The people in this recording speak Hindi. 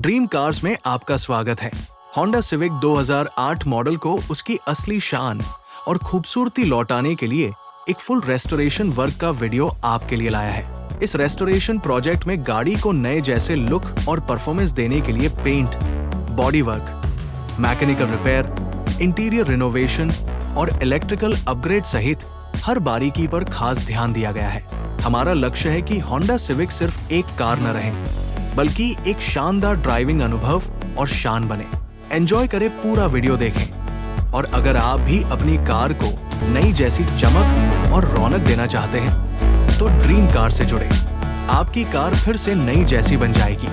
ड्रीम कार्स में आपका स्वागत है। Honda Civic 2008 मॉडल को उसकी असली शान और खूबसूरती लौटाने के लिए एक फुल रेस्टोरेशन वर्क का वीडियो आपके लिए लाया है। इस रेस्टोरेशन प्रोजेक्ट में गाड़ी को नए जैसे लुक और परफॉर्मेंस देने के लिए paint, body work, mechanical repair, interior renovation और इलेक्ट्रिकल अपग्रेड सहित हर बारीकी पर खास ध्यान दिया गया है। हमारा लक्ष्य है कि Honda Civic सिर्फ एक कार न रहे, बल्कि एक शानदार ड्राइविंग अनुभव और शान बने। एंजॉय करें, पूरा वीडियो देखें और अगर आप भी अपनी कार को नई जैसी चमक और रौनक देना चाहते हैं तो ड्रीम कार से जुड़े। आपकी कार फिर से नई जैसी बन जाएगी।